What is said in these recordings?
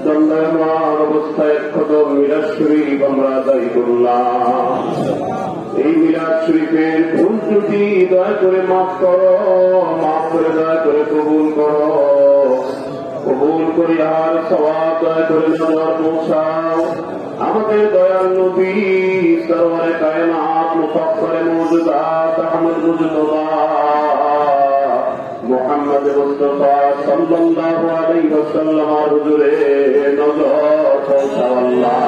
দণ্ডায়মান অবস্থায় কদম মিলাদ শরীফ আমরা আদায় করলাম। এই মিলাদ শরীফের ভুল ত্রুটি দয়া করে মাফ করো, মাফ করে দয়া করে কবুল করো, কবুল করে আর সওয়াব দয়া করে নজর পৌঁছাও। আমাদের দয়াল নবী সরওয়ারে কায়নাত মুফাক্খরে মওজুদাত আহমদ মুজতবা মুহাম্মদ মুস্তাফা সাল্লাল্লাহু আলাইহি ওয়াসাল্লাম হুজুরে নজর পৌঁছাও আল্লাহ।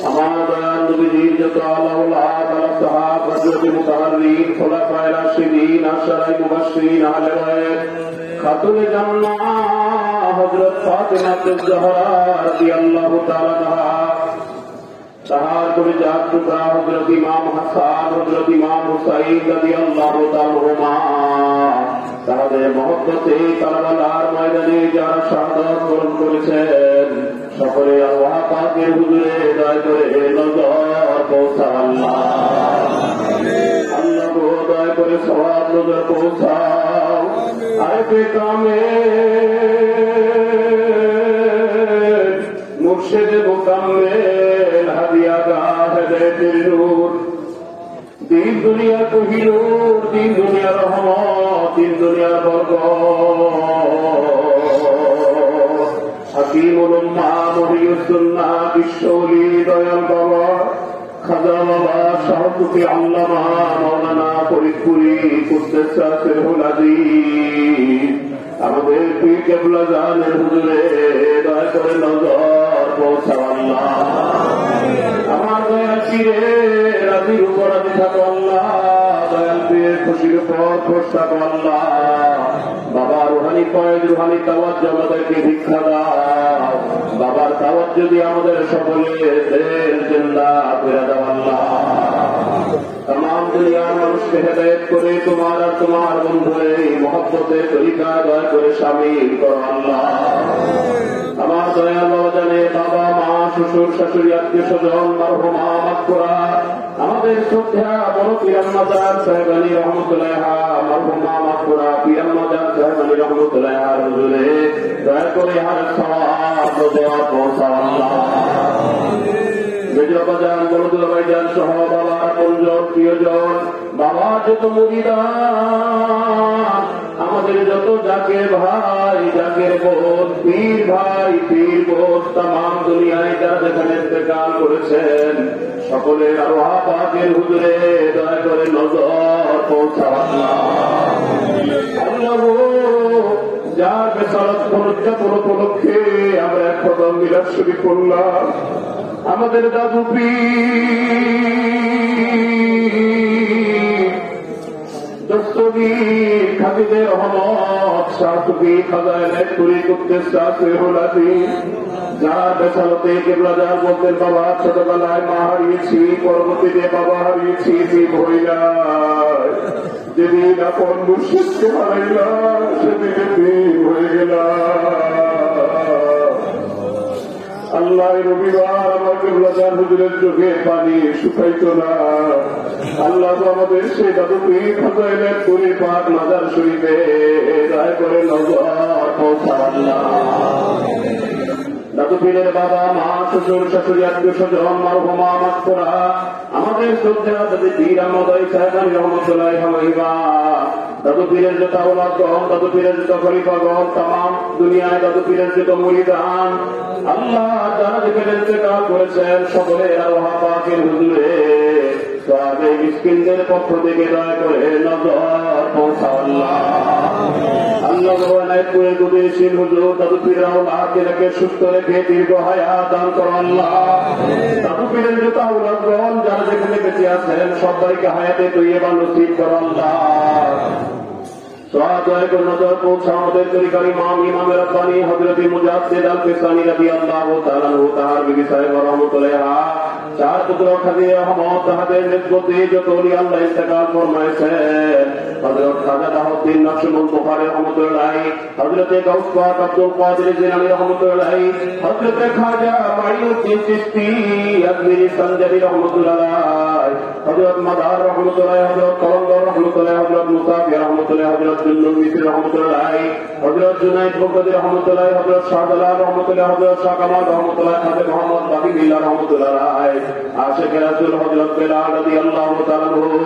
আমার দয়াল নবীর যত আওলাদ সাহাবা হযরত মুতাহাররিন খুলাফায়ে রাশিদিন আশরায়ে মুবাশশিরিন আহলে বাইত খাতুনে জান্নাহ হযরত ফাতিমা আয-জোহরা রাদিয়াল্লাহু তাআলা আনহা, তাহার পরিজাত পুত্র হযরত ইমাম হাসান হযরত ইমাম হুসাইন রাদিয়াল্লাহু তাআলা আনহুমা, তাহাদের মহব্বতে কারবালার ময়দানে যারা শাহাদাত বরণ করেছেন সকলে আল্লাহ পাকের হুজুরে দয়া করে নজর পৌঁছাও আল্লাহ। আল্লাহ গো দয়া করে সওয়াব নজর পৌঁছাও। আরেফে কামেল মুর্শিদ মুকাম্মেল হাদিয়া গাহ হেদায়েতের নূর, দিন দুনিয়া কহিনুর, দিন দুনিয়া রহমত, দিন দুনিয়া বরকত, হাকিমুল উম্মাহ মুহিউদ্দুন্নাহ বিশ্বলি দয়াল বাবা খাজা বাবা শাহপুতি আল্লামা মাওলানা ফরিদপুরি কুদ্দুসা সিরহুল আযীজ আমাদের পীর কেবলা জানের হুজুরে দয়া করে নজর পৌঁছাও আল্লাহ। আমার দয়াল পীরে রাজির উপর রাজি থাকো আল্লাহ, দয়াল পীরের খুশির উপর খুশ থাকো আল্লাহ। বাবা রুহানি ফয়েজ রুহানি তাওয়াজ্জুহ আমাদেরকে ভিক্ষা দাও, বাবার তাওয়াজ্জুহ যদি আমাদের সকলের দিল জিন্দা করে দাও আল্লাহ। तमाम दुनियार মানুষকে হেদায়েত করে তোমার আর তোমার বন্ধুরে মহব্বতে তরিকা দয়া করে শামিল করো আল্লাহ। আমার দয়াল জানে বাবা মা শ্বশুর শাশুড়ি আত্মীয় স্বজন মারহুমা মাগফিরা আমাদের শ্রদ্ধা বড় পীর মাজার সাহেব আলী রহমতুল্লাহ মারহুমা মাগফিরা পীর মাজার সাহেব আলী রহমতুল্লাহ হুজুরে দয়া করে আর সওয়াব দেওয়া পৌঁছাও আল্লাহ। মেজবাজান বড়দুলা ভাইজান সহ বাবার পরিজন প্রিয়জন বাবার যত মুরিদান আমাদের যত জাকের ভাই জাকের বোন পীর ভাই পীর বোন তামাম দুনিয়ায় যারা যেখানে ইন্তেকাল করেছেন সকলের আরওয়াহ পাকের হুজুরে দয়া করে নজর পৌঁছাও আল্লাহ। যার বেসারত উদযাপন উপলক্ষে আমরা এক কদম মিলাদ শরীফ করলাম। আমাদের দাদু পীর দস্তগীর খাদিজে রহমত শাহপুতি খাজায় তুরি করতে যারা বেসালতে কেবলা যার বলতেন বাবা ছোটবেলায় মা হারিয়েছি, পরবর্তীতে বাবা হারিয়েছি, জীব হইলাম যেদিন আপন মুর্শিদকে হারাইলাম সেদিনে জীব হয়ে গেলাম। আল্লাহ রবিবার আমার কেবলাজান হুজুরের চোখে পানি শুকাইতো না। আল্লাহ আমাদের সেই দাদু পীর খাজাইলের তুরি পাক মাজার শরীফে দয়া করে নজর পৌঁছাও আল্লাহ। দাদু পীরের বাবা মা শ্বশুর শাশুড়ি আত্মীয় স্বজন মারহুমা মাগফিরা আমাদের শ্রদ্ধা দাদু পীর আহমদ সাহেব আলী রহমতুল্লাহ হামাইবা দাদু পীরের যত আওলাদগণ দাদু পীরের যত খলিফাগণ তামাম দুনিয়ায় দাদু পীরের যত মুরিদান আল্লাহ যারা যেখানে ইন্তেকাল করেছেন সকলের আরওয়াহ পাকের হুজুরে সওয়াবে মিসকিনদের পক্ষ থেকে দয়া করে নজর পৌঁছাও আল্লাহ। আল্লাহ নাইপুরে গুদেশীর হুজুর দাদু পীরের আওলাদকে সুস্থ রেখে দীর্ঘ হায়াত দান করো আল্লাহ। দাদু পীরের যত আওলাদগণ যারা যেখানে বেঁচে আছেন সবাইকে হায়াতে তৈয়বা নসিব করো আল্লাহ। দয়া করে নজর পৌঁছাও আমাদের তরিকার ইমাম ইমামে রাব্বানী হযরত মুজাদ্দিদ আল-ফিসানি রাদিয়াল্লাহু তাআলা আনহু তাহার বিবি সাহেব রহমাতুল্লাহ চার পুত্র খাদি আহমদ তাহাদের নেতৃত্বে যত ওলি আল্লাহ ইন্তেকাল ফরমাইছেন। হযরত খাজা দাউদ্দিন নকশবন্দ বুখারী রহমাতুল্লাহ, হযরত গাউস পাক আব্দুল কাদের জিলানী রহমাতুল্লাহ, হযরত খাজা মাইনুদ্দিন চিশতি আজমিরি সঞ্জাবি রহমাতুল্লাহ, হযরত মাদার রহমাতুল্লাহ, হযরত কলন্দর রহমাতুল্লাহ, হযরত মুসাফির রহমাতুল্লাহ, হযরত জুল্লুল মিসরি রহমাতুল্লাহ, হযরত জুনাইদ বগদাদী রহমাতুল্লাহ, হযরত শাহজালাল রহমাতুল্লাহ, হযরত শাহ কামাল রহমাতুল্লাহ, খাজা মোহাম্মদ বাকি বিল্লাহ রহমাতুল্লাহ, আশিক রাসূল হযরত বেলাল রাদিয়াল্লাহু তাআলা আনহু,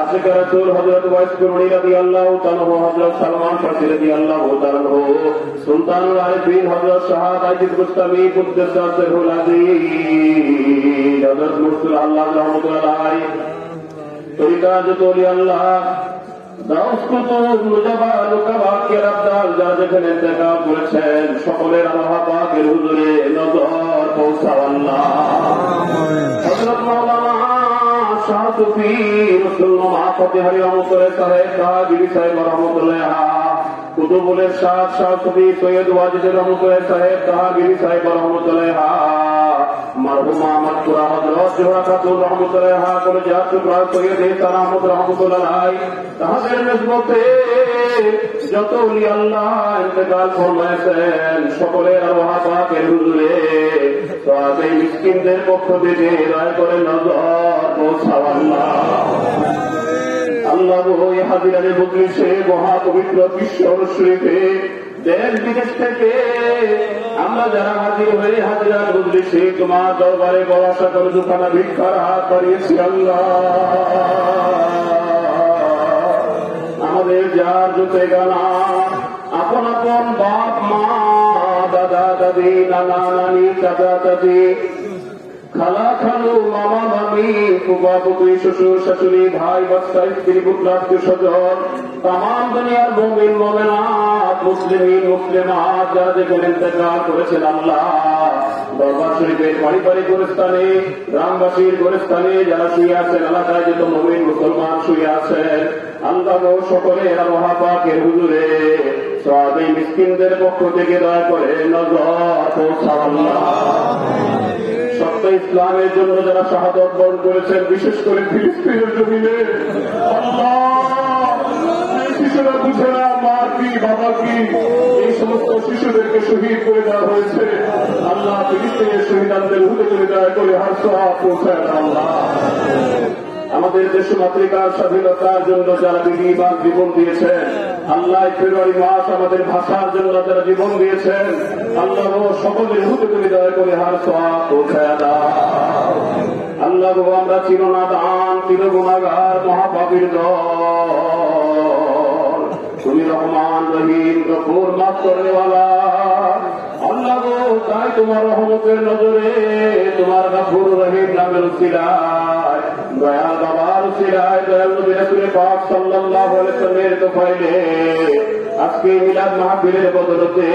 আশিক রাসূল হযরত ওয়াইস কুরনি রাদিয়াল্লাহু তাআলা আনহু, হযরত সালমান ফারসি রাদিয়াল্লাহু তাআলা আনহু, সুলতানুল আরিফিন হযরত শাহাব আইয়ুব বুস্তামি কুদ্দাস সিরহুল আযীজ, হযরত মুরসিল আল্লাহ রহমাতুল্লাহ, তরিকা যত ওলি আল্লাহ দাউস কুতুব মুজাবা লুকাবা কিরাবদাল যারা যেখানে ইন্তেকাল করেছেন সকলের আল্লাহ পাকের হুজুরে নজর পৌঁছাও আল্লাহ। হযরত মাওলানা শাহ সুফি রসুল্লাহ ফতেহারি রহমতুল্লাহ সাহেব কাজী সাহেব রহমতুল্লাহ, কুতুবুল ইরশাদ শাহ সুফি সৈয়দ ওয়াজিদ রহমতুল্লাহ সাহেব কাজী সাহেব রহমতুল্লাহ, মরহুম আহমদপুরা হযরত জোহরা খাতুন রহমতুল্লাহ কলেজাত টুকরা সৈয়দ ইসা আহমদ রহমতুল্লাহ, তাহাদের নিসবতে যত ওলি আল্লাহ ইন্তেকাল ফরমায়েছেন সকলের আল্লাহ পাকের হুজুরে সওয়াবে মিসকিনদের পক্ষ থেকে দয়া করে নজর পৌঁছাও আল্লাহ। আল্লাহ ওই হাজিরারে মজলিসে মহা পবিত্র বিশ্ব শরীফে দেশ বিদেশ থেকে আমরা যারা হাজির হয়ে হাজিরা মজলিসে তোমার দরবারে বড় আশা করে দুখানা ভিক্ষার হাত বাড়িয়েছি আল্লাহ। আমাদের যার জুতে গানা আপন আপন বাপ মা দাদা দাদি নানা নানি চাচা চাচি খালা খালু মামা মামি ফুফা ফুফি শ্বশুর শাশুড়ি ভাই বাচ্চা স্ত্রী পুত্র আত্মীয় স্বজন তামাম দুনিয়ার মুমিন মুমিনাত মুসলিমিন মুসলিমাত যারা যেখানে ইন্তেকাল করেছেন আল্লাহ দরবার শরীফের পারিবারিক গোরস্থানে গ্রামবাসীর গোরস্থানে যারা শুয়ে আছেন এলাকায় যত মুমিন মুসলমান শুয়ে আছেন আল্লাহ সকলের আল্লাহ পাকের হুজুরে সওয়াবে মিসকিনদের পক্ষ থেকে দয়া করে নজর পৌঁছাও আল্লাহ। সত্য ইসলামের জন্য যারা শাহাদত বরণ করেছেন বিশেষ করে ফিলিস্তিনের জমিনে শিশুরা বুঝে না মা কি বাবা কি, এই সমস্ত শিশুদেরকে শহীদ করে দেওয়া হয়েছে আল্লাহ ফিলিস্তিনের শহীদদের হুদে করে দয়া করে হার সওয়াব পৌঁছায় না আল্লাহ। আমাদের দেশ মাতৃকার স্বাধীনতার জন্য যারা বিধিবান জীবন দিয়েছেন আল্লাহ ফেব্রুয়ারি মাস আমাদের ভাষার জন্য যারা জীবন দিয়েছেন আল্লাহ সকলের হুদে করে দয়া করে হার সওয়াব পৌঁছায় দাও আল্লাহ। আমরা চিরনাদান চির গুনাহগার মহাপাপীর দল, তুমি রহমান রহিম গফুর মাফ করনেওয়ালা আল্লাহ গো, তাই তোমার রহমতের নজরে তোমার গফুর রহিম নামের উসিলায় দয়াল বাবার উসিলায় দয়াল নবী রাসূল পাক সাল্লাল্লাহু আলাইহি ওয়াসাল্লামের তোফাইলে আজকে মিলাদ মাহফিলের বদলতে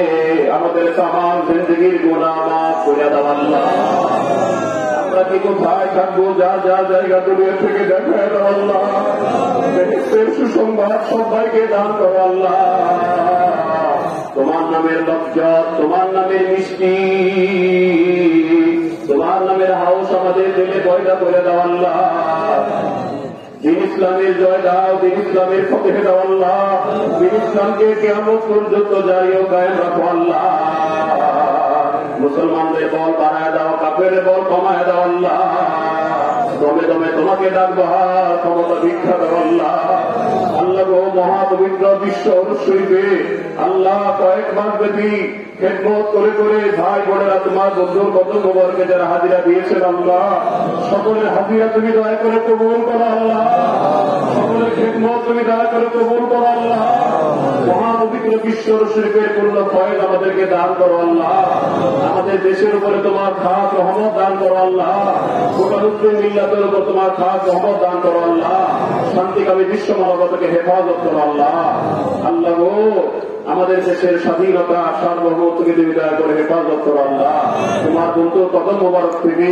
আমাদের তামাম জিন্দেগীর গুনাহ মাফ করে দাও আল্লাহ। আমরা কি কোথায় থাকবো যা যা জায়গা দুনিয়া থেকে দেখায় দাও আল্লাহ। বেহেশতের সুসংবাদ সবাইকে দান করো আল্লাহ। তোমার নামের লজ্জত তোমার নামের মিষ্টি তোমার নামের হাউস আমাদের দিলে পয়দা করে দাও আল্লাহ। দিন ইসলামের জয় দাও, দিন ইসলামের ফতেহ দাও আল্লাহ। দিন ইসলামকে কিয়ামত পর্যন্ত জারি ও কায়েম রাখো আল্লাহ। মুসলমানদের বল বাড়ায় দাও, কাফেরের বল কমায় দাও আল্লাহ। দমে দমে তোমাকে ডাকবো ক্ষমতা ভিক্ষা দাও আল্লাহ। আল্লাহ গো, মহাপবিত্র বিশ্ব শরীফে আল্লাহ কয়েক মাস ব্যাপী খেদমত করে করে ভাই বোনেরা তোমার বন্ধুর কত গোবরকে যারা হাজিরা দিয়েছেন আল্লাহ সকলের হাজিরা তুমি দয়া করে কবুল করো আল্লাহ। সকলের খেদমত তুমি দয়া করে কবুল করো আল্লাহ। মহাপবিত্র বিশ্ব শরীফের পূর্ণ ফয়েজ আমাদেরকে দান করো আল্লাহ। আমাদের দেশের উপরে তোমার খাস রহমত দান করো আল্লাহ। গোটা মুসলিম মিল্লাতের উপর তোমার খাস রহমত দান করো আল্লাহ। শান্তিকামী বিশ্ব মানবতাকে হেফাজত করো আল্লাহ। আল্লাহ গো, আমাদের দেশের স্বাধীনতা সার্বভৌমত্বকে তুমি দয়া করে হেফাজত করো আল্লাহ। তোমার বন্ধুর কদম মোবারক থেকে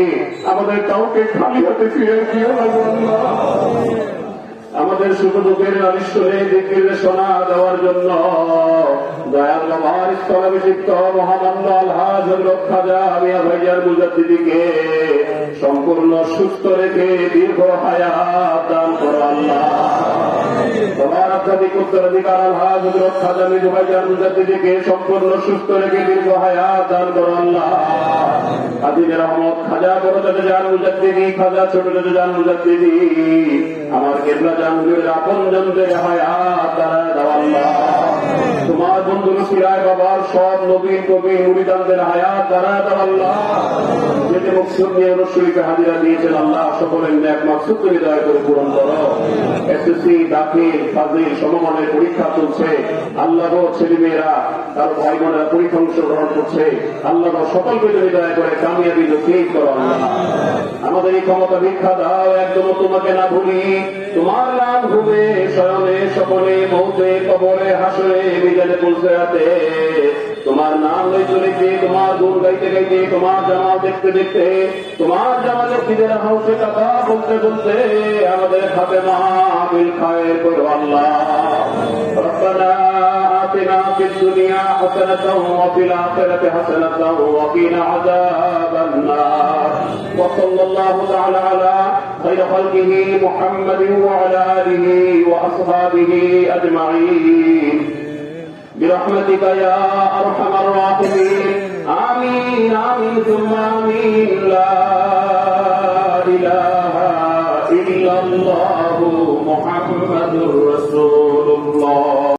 আমাদের কাউকে খালি হাতে ফিরে দিও না আল্লাহ। আমাদের সুখ দুঃখের আবিষ্কারে দিক নির্দেশনা দেওয়ার জন্য দয়াল বাবার স্থলাভিষিক্ত মহানন্দ আলহাজ হযরত খাজা মিয়া ভাইজান মুজাদ্দিদীকে সম্পূর্ণ সুস্থ রেখে দীর্ঘ হায়াত দান করো আল্লাহ। তোমার আধ্যাত্মিক উত্তরাধিকার আলহাজ হযরত খাজা মিয়া ভাইজান মুজাদ্দিদীকে সম্পূর্ণ সুস্থ রেখে দীর্ঘ হায়াত দান করো আল্লাহ। আদিনের রহমত খাজা বড় চাচা জান মুজাদ্দিদী, খাজা ছোট চাচা জান মুজাদ্দিদী, আমার কেবলা জানগুলির আপন জনদের হায়াত দ্বারা দাও আল্লাহ। তোমার বন্ধু সিরায় বাবার সব নবীন কবি মুরিদানদের হায়াত দ্বারা দাও আল্লাহ। যেতে মকসুদ নিয়ে শরীফে হাজিরা দিয়েছেন আল্লাহ, সকলের ন্যাক মাকসুদ তুমি দয়া করে পূরণ করো। এসএসসি, দাখিল, ফাজিল সমমানের পরীক্ষা চলছে আল্লাহ গো, ছেলেমেয়েরা তার ভাই বোনেরা পরীক্ষা অংশগ্রহণ করছে আল্লাহ গো, সকলকে তুমি দয়া করে কামিয়াবি নসিব করো আল্লাহ। আমাদের এই ক্ষমতা ভিক্ষা দাও, একদম তোমাকে না ভুলি, তোমার নাম ঘুমে শয়নে সকলে মৌতে কবরে হাসরে মিজানে পুলসেরাতে তোমার নাম লইতে লইতে, তোমার গুণ গাইতে গাইতে, তোমার জামাল দেখতে দেখতে, তোমার জামালে ফিদের হাউসে কথা বলতে বলতে আমাদের হাতে মাহফিল খায়ের করো আল্লাহ। রব্বানা আতিনা ফিদ দুনিয়া হাসানাতাও ওয়া ফিল আখিরাতি হাসানাতাও ওয়া কিনা আযাবান নার। ওয়া সাল্লাল্লাহু তাআলা আলা খায়রি খালকিহি মুহাম্মাদিন ওয়া আলা আলিহি ওয়া আসহাবিহি আজমাইন برحمتك يا أرحم الراحمين آمين آمين ثم آمين لا إله إلا الله محمد رسول